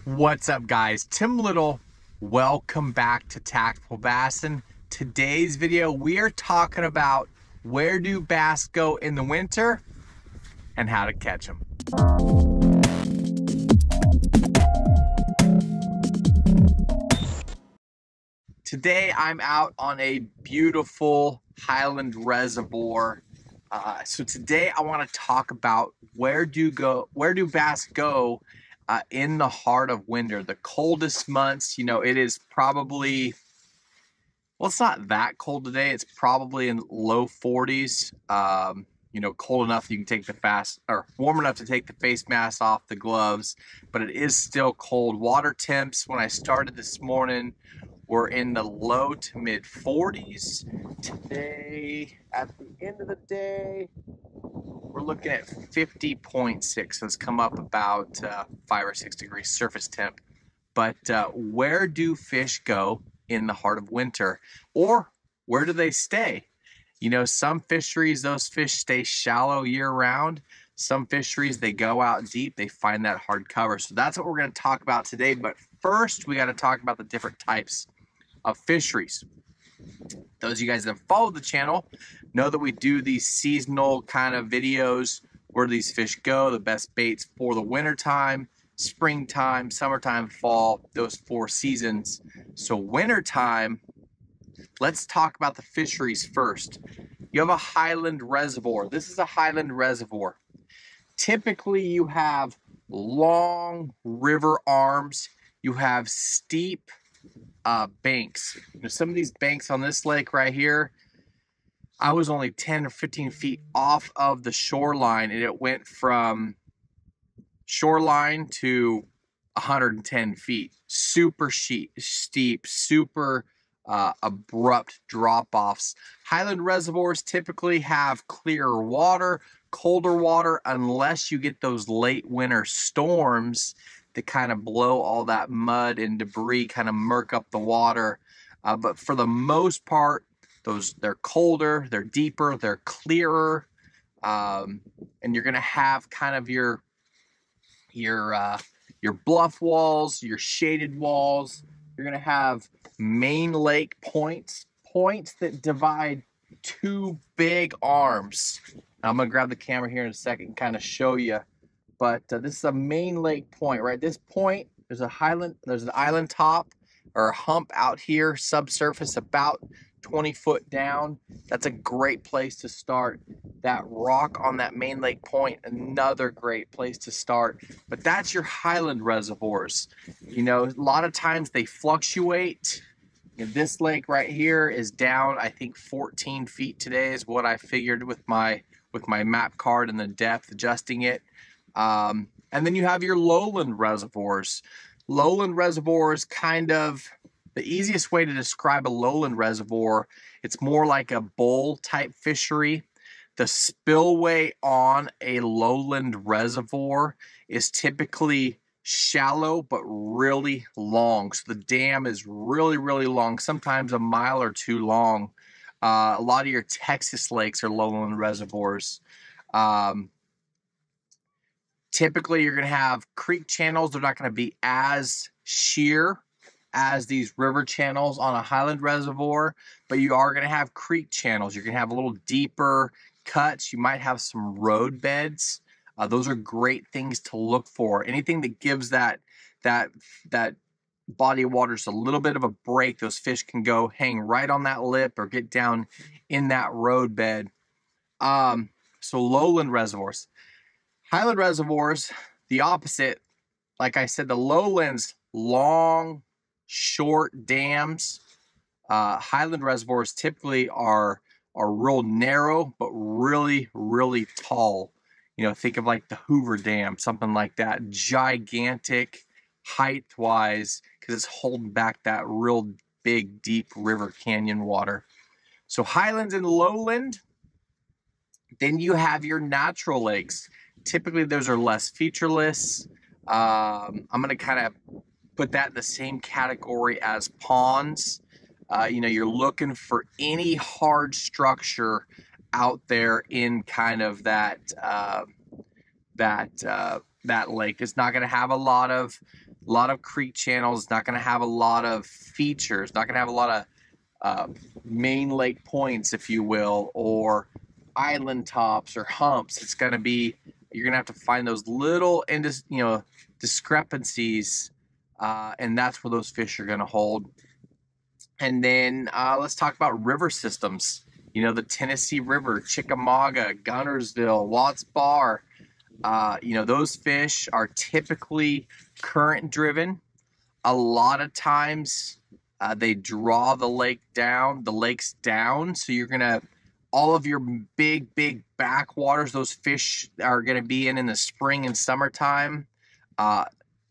What's up, guys? Tim Little. Welcome back to Tactical Bassin. Today's video, we are talking about where do bass go in the winter and how to catch them. Today, I'm out on a beautiful Highland Reservoir. So today, I want to talk about where do bass go in the heart of winter, the coldest months. It is probably, well, it's not that cold today. It's probably in low 40s. Cold enough you can take warm enough to take the face mask off, the gloves, but it is still cold. Water temps when I started this morning were in the low to mid 40s. Today, at the end of the day, we're looking at 50.6, so it's come up about 5 or 6 degrees surface temp. But where do fish go in the heart of winter? Or where do they stay? Some fisheries, those fish stay shallow year-round. Some fisheries, they go out deep, they find that hard cover. So that's what we're going to talk about today. But first, we got to talk about the different types of fisheries. Those of you guys that have followed the channel know that we do these seasonal kind of videos where these fish go, the best baits for the wintertime, springtime, summertime, fall, those 4 seasons. So wintertime, let's talk about the fisheries first. You have a Highland Reservoir. This is a Highland Reservoir. Typically, you have long river arms. You have steep banks. Some of these banks on this lake right here, I was only 10 or 15 feet off of the shoreline, and it went from shoreline to 110 feet. Super steep, super abrupt drop-offs. Highland reservoirs typically have clearer water, colder water, unless you get those late winter storms that kind of blow all that mud and debris, kind of murk up the water. But for the most part, they're colder, they're deeper, they're clearer, and you're going to have kind of your bluff walls, your shaded walls. You're going to have main lake points that divide 2 big arms. I'm going to grab the camera here in a second and kind of show you. But this is a main lake point, right? This point, there's an island top or a hump out here, subsurface about 20 foot down. That's a great place to start. That rock on that main lake point, another great place to start. But that's your Highland reservoirs. A lot of times they fluctuate. This lake right here is down, I think 14 feet today is what I figured with my map card and the depth, adjusting it. And then you have your lowland reservoirs. Lowland reservoirs, kind of the easiest way to describe a lowland reservoir, it's more like a bowl type fishery. The spillway on a lowland reservoir is typically shallow but really long. So the dam is really, really long, sometimes a mile or 2 long. A lot of your Texas lakes are lowland reservoirs. Typically, you're going to have creek channels. They're not going to be as sheer as these river channels on a Highland reservoir, but you are going to have creek channels. You're going to have a little deeper cuts. You might have some road beds. Those are great things to look for. Anything that gives that body of water just a little bit of a break, those fish can go hang right on that lip or get down in that road bed. So lowland reservoirs. Highland reservoirs, the opposite. Like I said, the lowlands, long, short dams. Highland reservoirs typically are real narrow, but really, really tall. Think of like the Hoover Dam, something like that. Gigantic height-wise, because it's holding back that real big, deep river canyon water. So Highlands and lowland. Then you have your natural lakes. Typically, those are less featureless. I'm going to kind of put that in the same category as ponds. You're looking for any hard structure out there in kind of that lake. It's not going to have a lot of A lot of creek channels, not going to have a lot of features, not going to have a lot of main lake points, if you will, or island tops or humps. It's going to be, you're going to have to find those little discrepancies, and that's where those fish are going to hold. And then let's talk about river systems. You know, the Tennessee River, Chickamauga, Gunnersville, Watts Bar. Those fish are typically current driven. A lot of times they draw the lakes down. So you're going to, all of your big backwaters, those fish are going to be in the spring and summertime.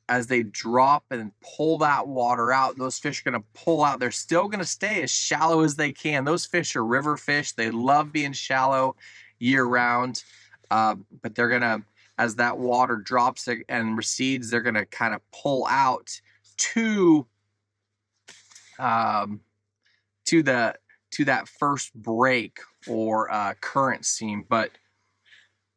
As they drop and pull that water out, those fish are going to pull out. They're still going to stay as shallow as they can. Those fish are river fish. They love being shallow year round. But they're going to, as that water drops and recedes, they're going to kind of pull out to that first break or current seam. But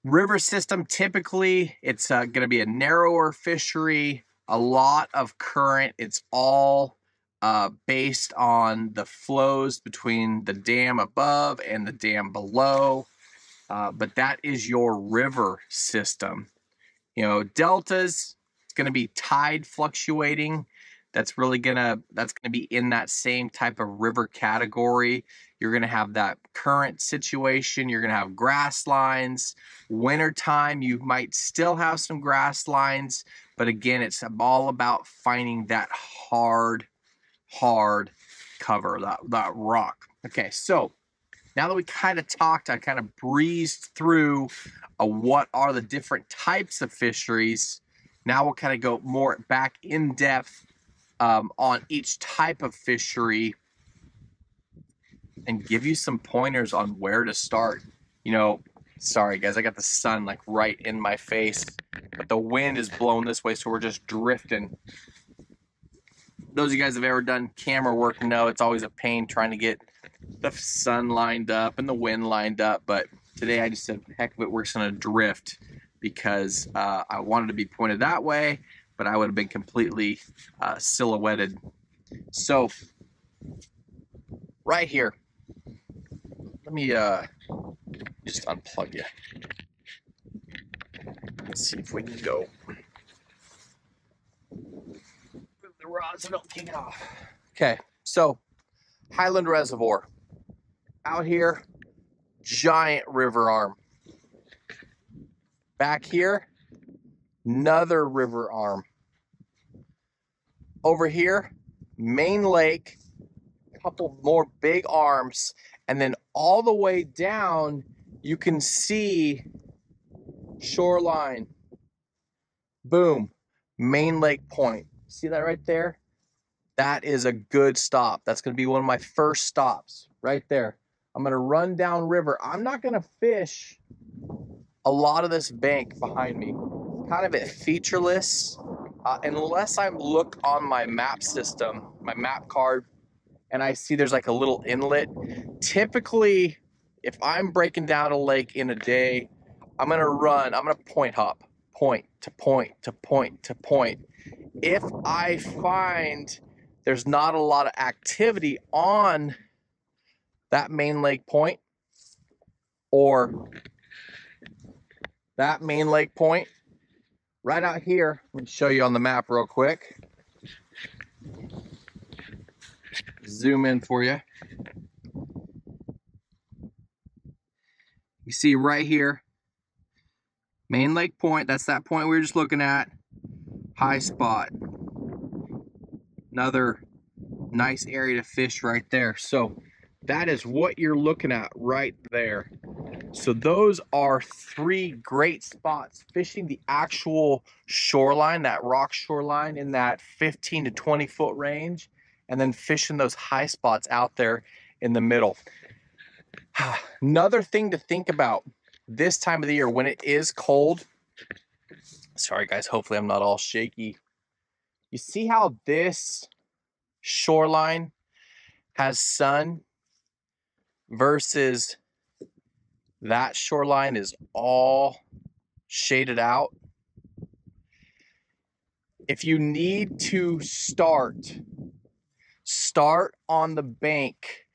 river system, typically it's going to be a narrower fishery, a lot of current. It's all based on the flows between the dam above and the dam below. But that is your river system. Deltas, it's going to be tide fluctuating. That's going to be in that same type of river category. You're going to have that current situation. You're going to have grass lines. Wintertime, you might still have some grass lines, but again, it's all about finding that hard cover, that rock. Okay, so now that we kind of talked, I kind of breezed through what are the different types of fisheries. Now we'll kind of go more back in depth on each type of fishery and give you some pointers on where to start. Sorry guys, I got the sun like right in my face, but the wind is blowing this way, so we're just drifting. Those of you guys have ever done camera work know it's always a pain trying to get the sun lined up and the wind lined up, but today I just said, heck of it, we're just gonna drift because I wanted to be pointed that way, but I would have been completely silhouetted. So right here, let me just unplug you. Let's see if we can go. Move the rods so don't kick it off. Okay, so Highland Reservoir. Out here, giant river arm. Back here, another river arm. Over here, main lake, a couple more big arms, and then all the way down, you can see shoreline. Boom, main lake point. See that right there? That is a good stop. That's going to be one of my first stops right there. I'm going to run down river. I'm not going to fish a lot of this bank behind me. Kind of it featureless, unless I look on my map system, my map card, and I see there's like a little inlet. Typically, if I'm breaking down a lake in a day, I'm going to point hop, point to point to point to point. If I find there's not a lot of activity on that main lake point or that main lake point right out here, let me show you on the map real quick. Zoom in for you. You see right here, main lake point, that's that point we were just looking at. High spot. Another nice area to fish right there. So that is what you're looking at right there. So those are three great spots fishing the actual shoreline, that rock shoreline in that 15 to 20 foot range, and then fishing those high spots out there in the middle. Another thing to think about this time of the year when it is cold. Sorry guys, hopefully I'm not all shaky. You see how this shoreline has sun versus that shoreline is all shaded out? if you need to start on the bank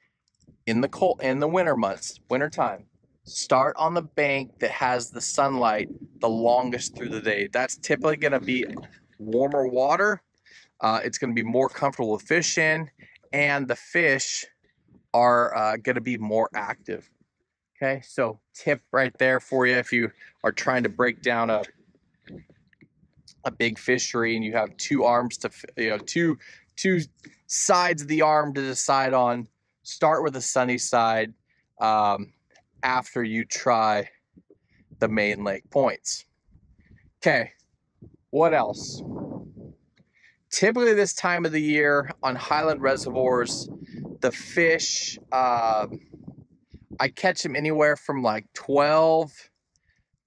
in the winter months, wintertime. Start on the bank that has the sunlight the longest through the day. That's typically going to be warmer water. It's going to be more comfortable to fish in, and the fish are going to be more active. Okay, so tip right there for you if you are trying to break down a big fishery and you have two arms to, two sides of the arm to decide on. Start with the sunny side after you try the main lake points. Okay, what else? Typically this time of the year on Highland reservoirs, the fish, I catch them anywhere from like 12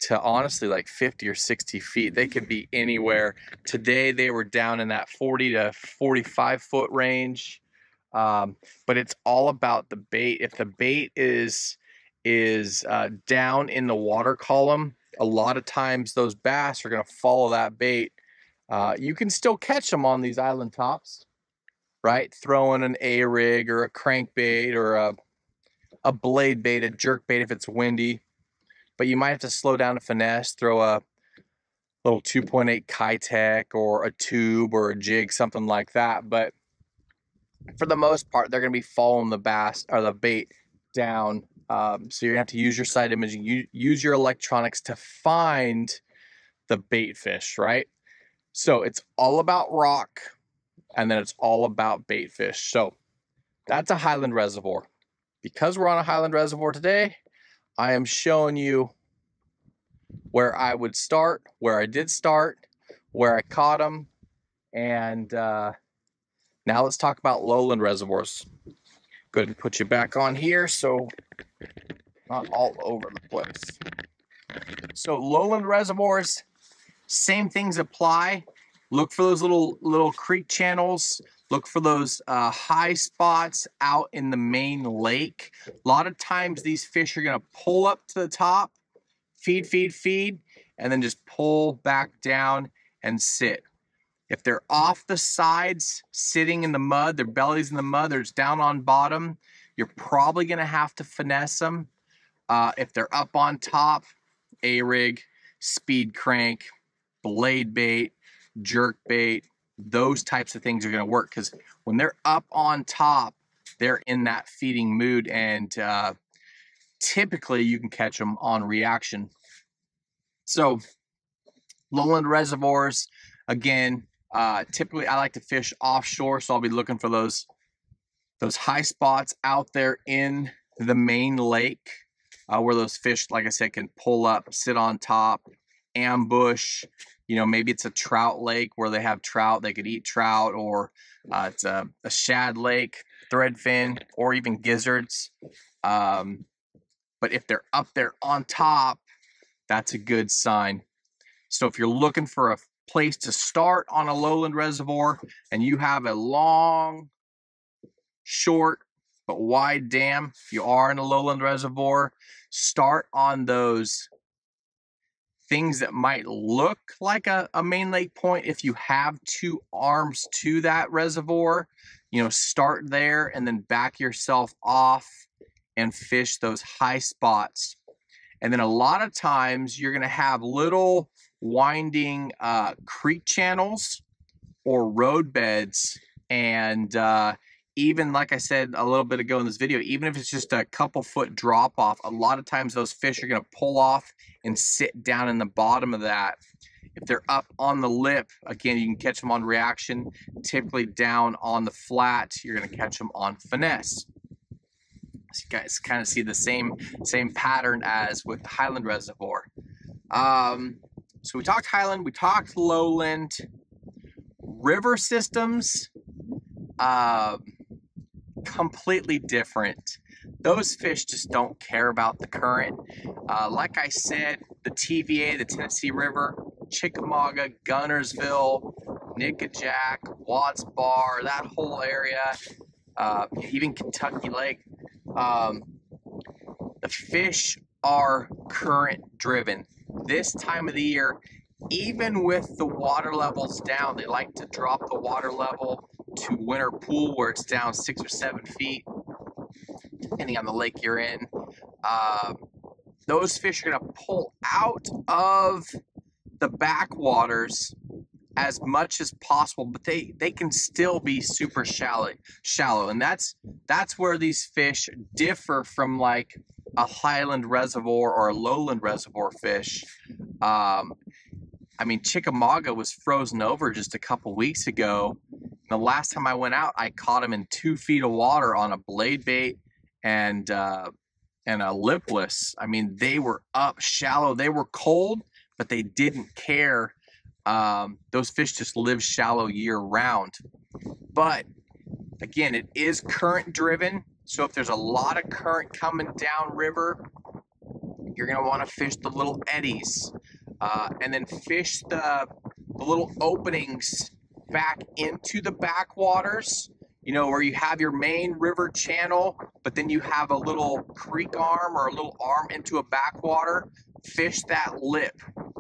to honestly like 50 or 60 feet. They could be anywhere. Today they were down in that 40 to 45 foot range. But it's all about the bait. If the bait is down in the water column, a lot of times those bass are going to follow that bait. You can still catch them on these island tops, right? Throwing an A-rig or a crankbait or a blade bait, a jerk bait if it's windy. But you might have to slow down to finesse, throw a little 2.8 Kitech or a tube or a jig, something like that. But for the most part, they're going to be following the bass or the bait down. So you're going to have to use your side imaging, use your electronics to find the bait fish, right? So it's all about rock, and then it's all about bait fish. So that's a Highland reservoir. Because we're on a Highland reservoir today, I am showing you where I would start, where I did start, where I caught them, and now let's talk about lowland reservoirs. Go ahead and put you back on here so not all over the place. So lowland reservoirs, same things apply. Look for those little creek channels. Look for those high spots out in the main lake. A lot of times these fish are going to pull up to the top, feed, and then just pull back down and sit. If they're off the sides, sitting in the mud, their belly's in the mud, they're just down on bottom, you're probably going to have to finesse them. If they're up on top, A-rig, speed crank, blade bait, jerk bait, those types of things are going to work, because when they're up on top, they're in that feeding mood, and typically you can catch them on reaction. So lowland reservoirs, again, typically I like to fish offshore, so I'll be looking for those high spots out there in the main lake, where those fish, like I said, can pull up, sit on top, ambush. You know, maybe it's a trout lake where they have trout, they could eat trout, or it's a shad lake, threadfin, or even gizzards. But if they're up there on top, that's a good sign. So if you're looking for a place to start on a lowland reservoir and you have a long, short, but wide dam, if you are in a lowland reservoir, start on those things that might look like a main lake point. If you have two arms to that reservoir, you know, start there and then back yourself off and fish those high spots. And then a lot of times you're going to have little winding creek channels or road beds. And even like I said a little bit ago in this video, even if it's just a couple foot drop off, a lot of times those fish are going to pull off and sit down in the bottom of that. If they're up on the lip, again, you can catch them on reaction. Typically down on the flat, you're going to catch them on finesse. So you guys kind of see the same pattern as with the Highland Reservoir. So we talked Highland, we talked Lowland. River systems, completely different. Those fish just don't care about the current. Like I said, the TVA, the Tennessee River, Chickamauga, Gunnersville, Nickajack, Watts Bar, that whole area, even Kentucky Lake, the fish are current driven. This time of the year, even with the water levels down, they like to drop the water level to winter pool where it's down 6 or 7 feet, depending on the lake you're in. Um, those fish are going to pull out of the backwaters as much as possible, but they can still be super shallow, and that's where these fish differ from like a Highland Reservoir or a Lowland Reservoir fish. I mean, Chickamauga was frozen over just a couple weeks ago. The last time I went out, I caught him in 2 feet of water on a blade bait and a lipless. I mean, they were up shallow. They were cold, but they didn't care. Those fish just live shallow year round. But again, it is current driven. So if there's a lot of current coming down river, you're going to want to fish the little eddies, and then fish the little openings back into the backwaters, you know, where you have your main river channel, but then you have a little creek arm or a little arm into a backwater. Fish that lip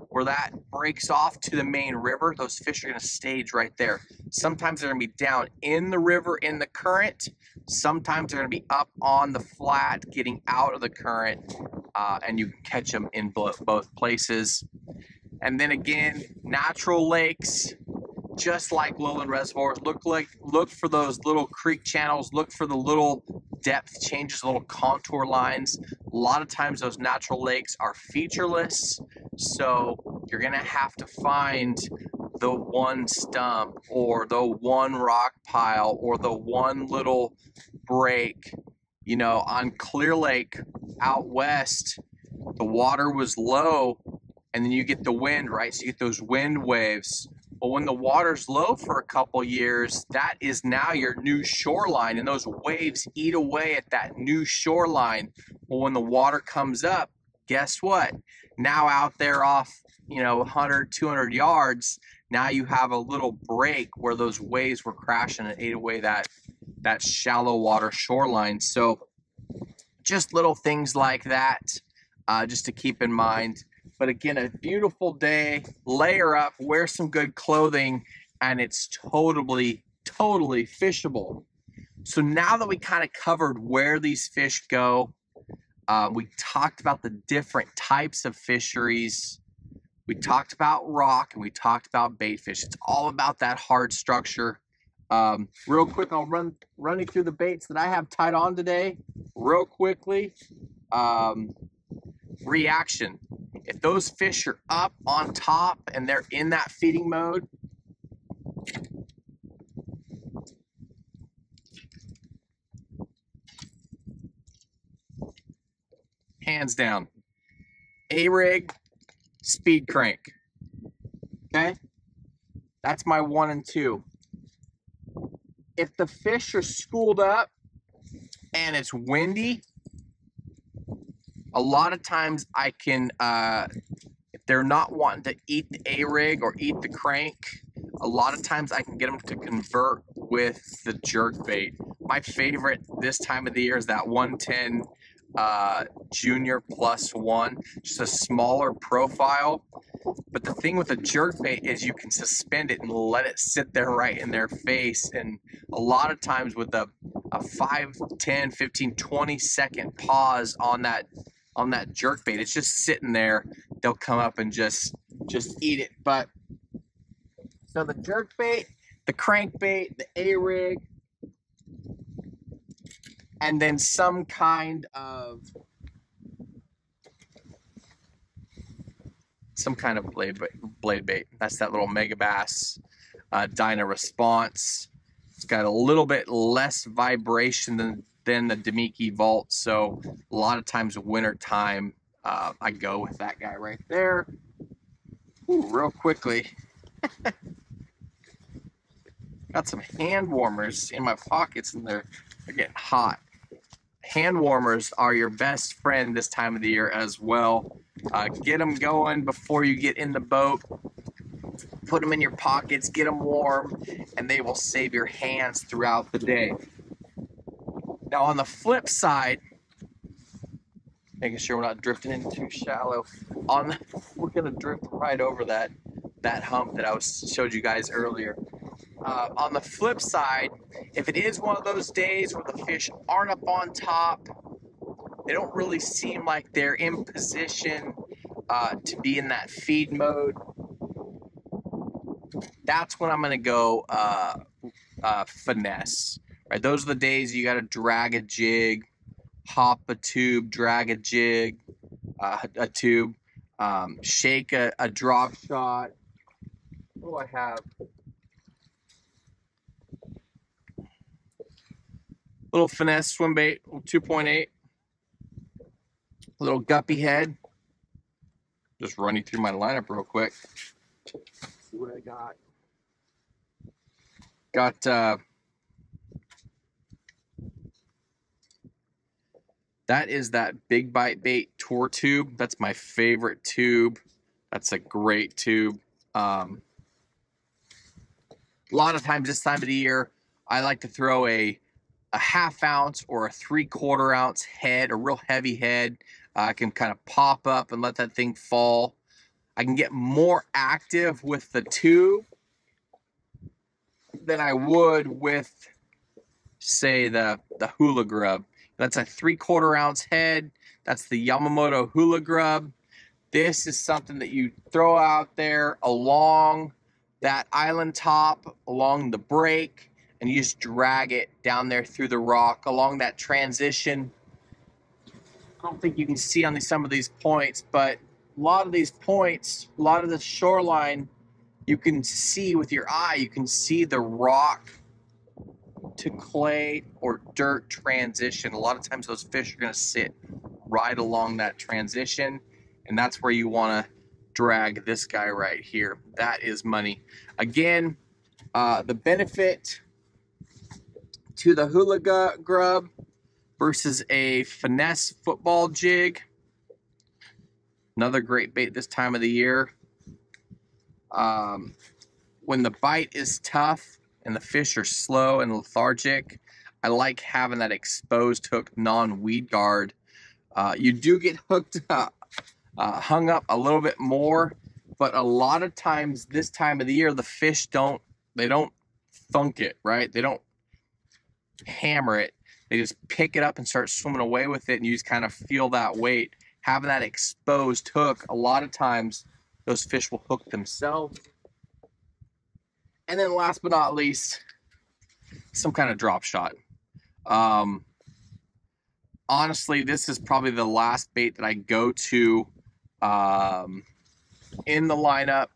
where that breaks off to the main river. Those fish are going to stage right there. Sometimes they're going to be down in the river in the current. Sometimes they're going to be up on the flat getting out of the current, and you can catch them in both places. And then again, natural lakes, just like Lowland reservoirs, look for those little creek channels, look for the little depth changes, little contour lines. A lot of times those natural lakes are featureless, so you're gonna have to find the one stump or the one rock pile or the one little break. You know, on Clear Lake out west, the water was low, and then you get the wind, right? So you get those wind waves. Well, when the water's low for a couple years, that is now your new shoreline, and those waves eat away at that new shoreline. Well, when the water comes up, guess what? Now out there off, you know, 100, 200 yards, now you have a little break where those waves were crashing and ate away that shallow water shoreline. So just little things like that, just to keep in mind. But again, a beautiful day, layer up, wear some good clothing, and it's totally fishable. So now that we kind of covered where these fish go, we talked about the different types of fisheries. We talked about rock, and we talked about bait fish. It's all about that hard structure. Real quick, I'll run you through the baits that I have tied on today real quickly. Reaction. If those fish are up on top and they're in that feeding mode, hands down, A-rig, speed crank. Okay? That's my 1 and 2. If the fish are schooled up and it's windy, a lot of times I can, if they're not wanting to eat the A-rig or eat the crank, a lot of times I can get them to convert with the jerk bait. My favorite this time of the year is that 110 Junior +1, just a smaller profile. But the thing with a jerk bait is you can suspend it and let it sit there right in their face. And a lot of times with a 5, 10, 15, 20 second pause on that jerk bait, it's just sitting there. They'll come up and just eat it. But so the jerk bait, the crank bait, the A-rig, and then some kind of blade bait. That's that little Megabass Dyna Response. It's got a little bit less vibration than the Demiki Vault, so a lot of times winter time, I go with that guy right there. Ooh, real quickly. Got some hand warmers in my pockets, and they're getting hot. Hand warmers are your best friend this time of the year as well. Get them going before you get in the boat. Put them in your pockets, get them warm, and they will save your hands throughout the day. Now on the flip side, making sure we're not drifting in too shallow, we're gonna drift right over that. that hump that I showed you guys earlier. On the flip side, if it is one of those days where the fish aren't up on top, they don't really seem like they're in position to be in that feed mode, that's when I'm going to go finesse. Right? Those are the days you got to drag a jig, hop a tube, drag a jig, a tube, shake a drop shot. What do I have? Little finesse swim bait, 2.8. Little guppy head. Just running through my lineup real quick. See what I got. That is that big bite bait tour tube. That's my favorite tube. That's a great tube. A lot of times this time of the year, I like to throw a half ounce or a 3/4 ounce head, a real heavy head. I can kind of pop up and let that thing fall. I can get more active with the tube than I would with, say, the hula grub. That's a 3/4 ounce head. That's the Yamamoto hula grub. This is something that you throw out there along that island top, along the break, and you just drag it down there through the rock, along that transition. I don't think you can see on some of these points, but a lot of these points, a lot of the shoreline, you can see with your eye, you can see the rock to clay or dirt transition. A lot of times those fish are going to sit right along that transition, and that's where you want to drag this guy right here. That is money. Again, the benefit to the hula grub versus a finesse football jig. Another great bait this time of the year. When the bite is tough and the fish are slow and lethargic, I like having that exposed hook non-weed guard. You do get hung up a little bit more, but a lot of times this time of the year, the fish don't thunk it, right? They don't hammer it. They just pick it up and start swimming away with it, and you just kind of feel that weight. Having that exposed hook, a lot of times those fish will hook themselves. And then last but not least, some kind of drop shot. Honestly, this is probably the last bait that I go to in the lineup.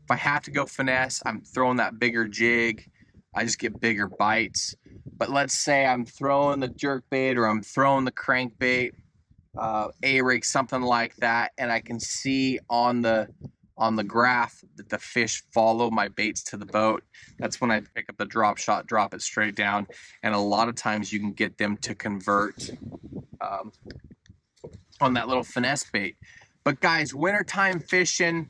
If I have to go finesse, I'm throwing that bigger jig. I just get bigger bites. But let's say I'm throwing the jerk bait or I'm throwing the crankbait, A-rig, something like that, and I can see on the graph that the fish follow my baits to the boat. That's when I pick up the drop shot, drop it straight down, and a lot of times you can get them to convert on that little finesse bait. But guys, wintertime fishing,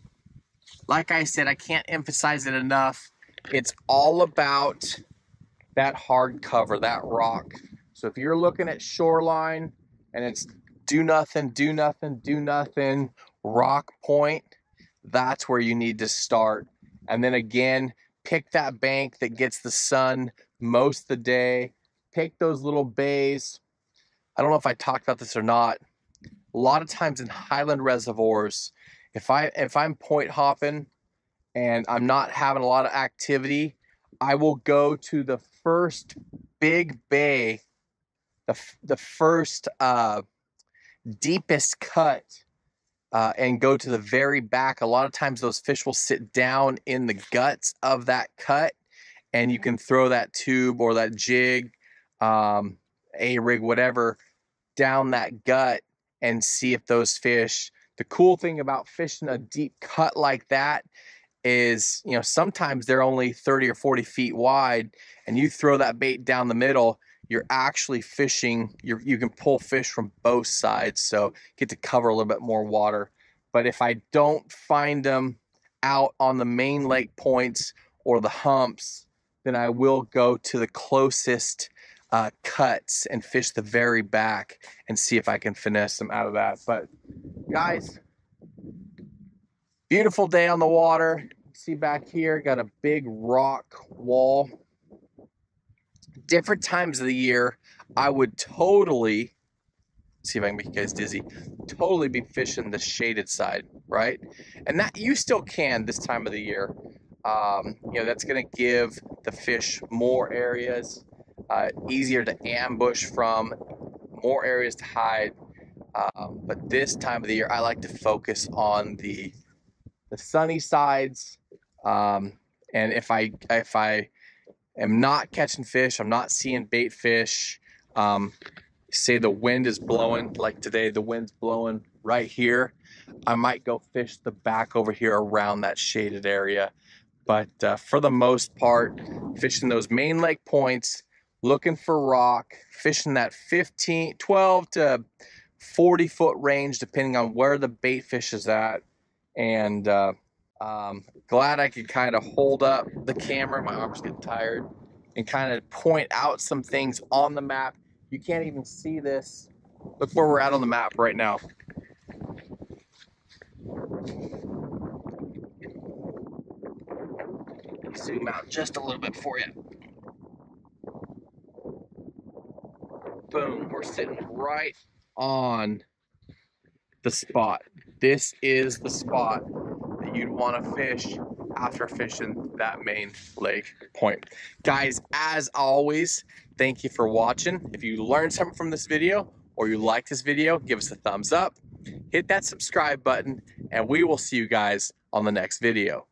like I said, I can't emphasize it enough. It's all about that hard cover, that rock. So if you're looking at shoreline and it's do nothing, do nothing, do nothing, rock point, that's where you need to start. And then again, pick that bank that gets the sun most of the day. Pick those little bays. I don't know if I talked about this or not. A lot of times in Highland reservoirs, if I'm point hopping and I'm not having a lot of activity, I will go to the first big bay, the first deepest cut, and go to the very back. A lot of times those fish will sit down in the guts of that cut, and you can throw that tube or that jig, A-rig, whatever, down that gut and see if those fish. The cool thing about fishing a deep cut like that is, you know, sometimes they're only 30 or 40 feet wide, and you throw that bait down the middle, you're actually fishing, you can pull fish from both sides, so get to cover a little bit more water. But if I don't find them out on the main lake points or the humps, then I will go to the closest cuts and fish the very back and see if I can finesse them out of that. But guys, beautiful day on the water. See back here, got a big rock wall. Different times of the year, I would totally, see if I can make you guys dizzy, totally be fishing the shaded side, right? And that you still can this time of the year. You know, that's going to give the fish more areas, easier to ambush from, more areas to hide. But this time of the year, I like to focus on the sunny sides. And if I am not catching fish, I'm not seeing bait fish. Say the wind is blowing, like today, the wind's blowing right here. I might go fish the back over here around that shaded area. But for the most part, fishing those main lake points, looking for rock, fishing that 12 to 40 foot range, depending on where the bait fish is at. And glad I could kind of hold up the camera. My arm's getting tired. And kind of point out some things on the map. You can't even see this. Look where we're at on the map right now. Zoom out just a little bit for you. Boom, we're sitting right on the spot. This is the spot that you'd want to fish after fishing that main lake point. Guys, as always, thank you for watching. If you learned something from this video or you like this video, give us a thumbs up, hit that subscribe button, and we will see you guys on the next video.